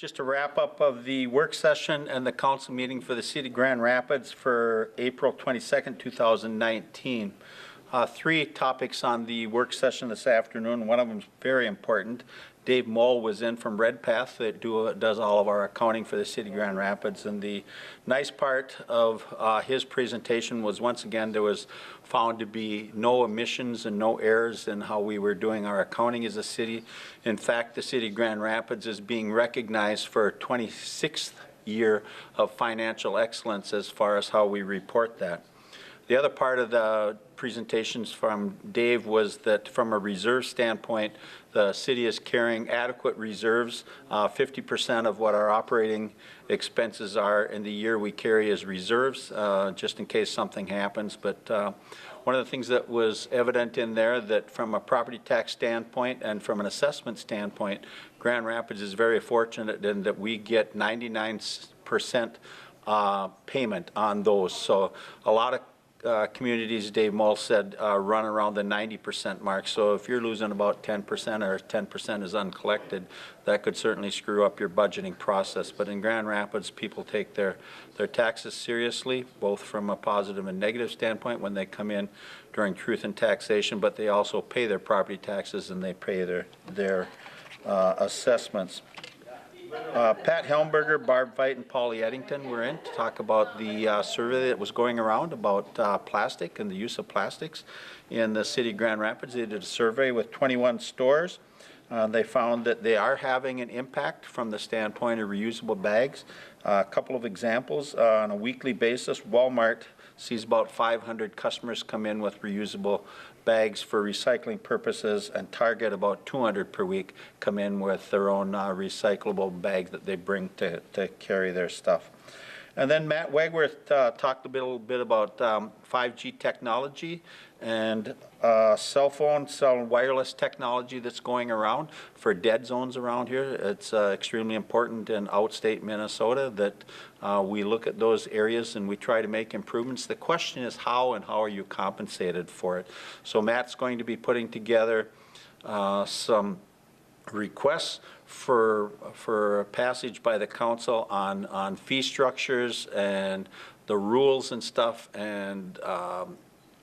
Just a wrap up of the work session and the council meeting for the City of Grand Rapids for April 22nd, 2019. Three topics on the work session this afternoon. One of them is very important. Dave Moll was in from Redpath that does all of our accounting for the City of Grand Rapids. And the nice part of his presentation was, once again, there was found to be no omissions and no errors in how we were doing our accounting as a city. In fact, the City of Grand Rapids is being recognized for 26th year of financial excellence as far as how we report that. The other part of the presentations from Dave was that from a reserve standpoint, the city is carrying adequate reserves. 50% of what our operating expenses are in the year we carry as reserves, just in case something happens. But one of the things that was evident in there that from a property tax standpoint and from an assessment standpoint, Grand Rapids is very fortunate in that we get 99% payment on those. So a lot of communities, Dave Moll said, run around the 90% mark. So if you're losing about 10% or 10% is uncollected, that could certainly screw up your budgeting process. But in Grand Rapids, people take their taxes seriously, both from a positive and negative standpoint when they come in during truth and taxation, but they also pay their property taxes and they pay their assessments. Pat Helmberger, Barb Veit, and Polly Eddington were in to talk about the survey that was going around about plastic and the use of plastics in the city of Grand Rapids. They did a survey with 21 stores. They found that they are having an impact from the standpoint of reusable bags. A couple of examples. On a weekly basis, Walmart sees about 500 customers come in with reusable bags for recycling purposes, and Target about 200 per week come in with their own recyclable bag that they bring to carry their stuff. And then Matt Wegworth talked a little bit about 5G technology and cell wireless technology that's going around for dead zones around here. It's extremely important in outstate Minnesota that we look at those areas and we try to make improvements. The question is how, and how are you compensated for it? So Matt's going to be putting together some requests for passage by the council on fee structures and the rules and stuff, and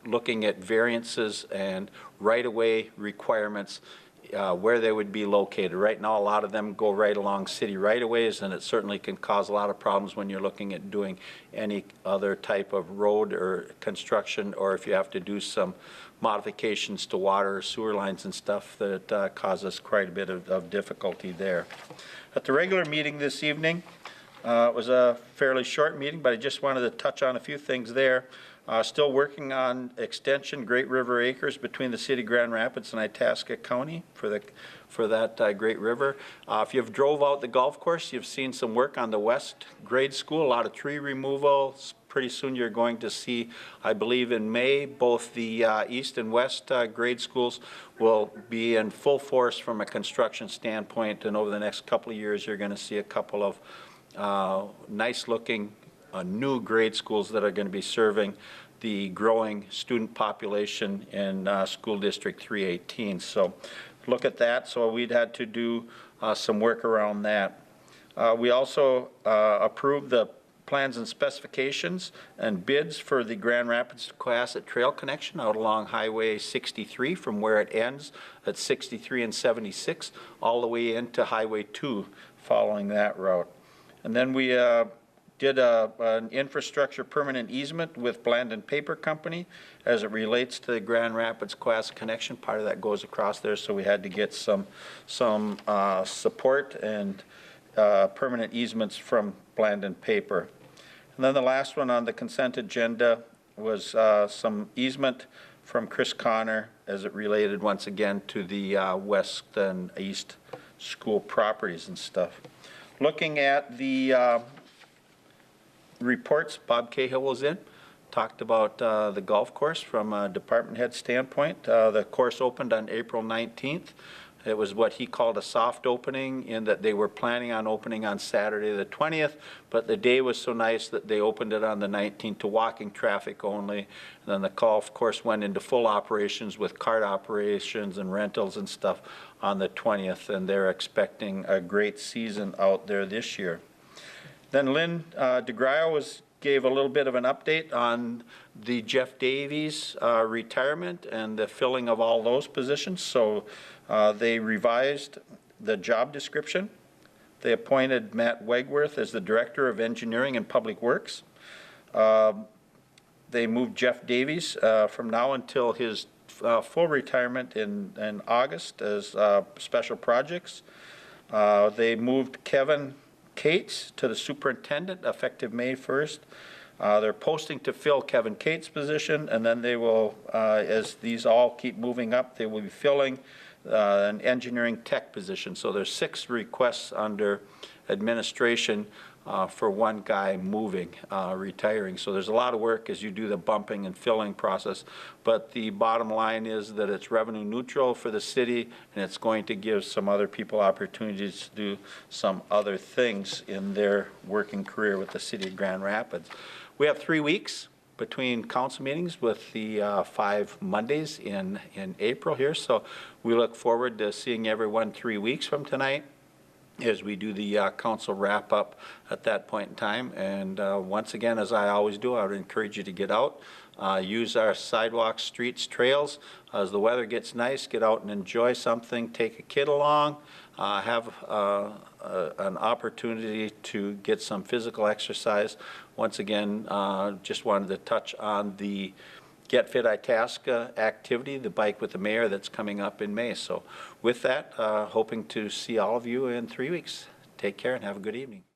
looking at variances and right-of-way requirements where they would be located. Right now, a lot of them go right along city right-of-ways, and it certainly can cause a lot of problems when you're looking at doing any other type of road or construction, or if you have to do some modifications to water or sewer lines and stuff that causes quite a bit of difficulty there. At the regular meeting this evening, it was a fairly short meeting, but I just wanted to touch on a few things there. Still working on extension, Great River Acres, between the city of Grand Rapids and Itasca County for that Great River. If you've drove out the golf course, you've seen some work on the west grade school, a lot of tree removal. Pretty soon you're going to see, I believe in May, both the east and west grade schools will be in full force from a construction standpoint, and over the next couple of years you're going to see a couple of nice looking new grade schools that are going to be serving the growing student population in School District 318. So look at that. So we'd had to do some work around that. We also approved the plans and specifications and bids for the Grand Rapids to Cohasset Trail connection out along Highway 63 from where it ends at 63 and 76 all the way into Highway 2 following that route. And then we did an infrastructure permanent easement with Bland & Paper Company as it relates to the Grand Rapids Cohasset connection. Part of that goes across there, so we had to get some support and permanent easements from Bland & Paper. And then the last one on the consent agenda was some easement from Chris Connor as it related once again to the west and east school properties and stuff. Looking at the reports, Bob Cahill was in, talked about the golf course from a department head standpoint. The course opened on April 19th. It was what he called a soft opening, in that they were planning on opening on Saturday the 20th, but the day was so nice that they opened it on the 19th to walking traffic only. And then the golf course went into full operations with cart operations and rentals and stuff on the 20th, and they're expecting a great season out there this year. Then Lynn DeGraio gave a little bit of an update on the Jeff Davies retirement and the filling of all those positions. So they revised the job description. They appointed Matt Wegworth as the Director of Engineering and Public Works. They moved Jeff Davies from now until his full retirement in August as special projects. They moved Kevin Cates to the superintendent effective May 1st. They're posting to fill Kevin Cates' position, and then they will, as these all keep moving up, they will be filling an engineering tech position. So there's 6 requests under administration for one guy moving, retiring. So there's a lot of work as you do the bumping and filling process. But the bottom line is that it's revenue neutral for the city, and it's going to give some other people opportunities to do some other things in their working career with the city of Grand Rapids. We have 3 weeks between council meetings with the 5 Mondays in April here. So we look forward to seeing everyone 3 weeks from tonight as we do the council wrap up at that point in time. And once again, as I always do, I would encourage you to get out, use our sidewalks, streets, trails. As the weather gets nice, get out and enjoy something, take a kid along, have an opportunity to get some physical exercise. Once again, just wanted to touch on the Get Fit Itasca activity, the Bike with the Mayor, that's coming up in May. So with that, hoping to see all of you in 3 weeks. Take care and have a good evening.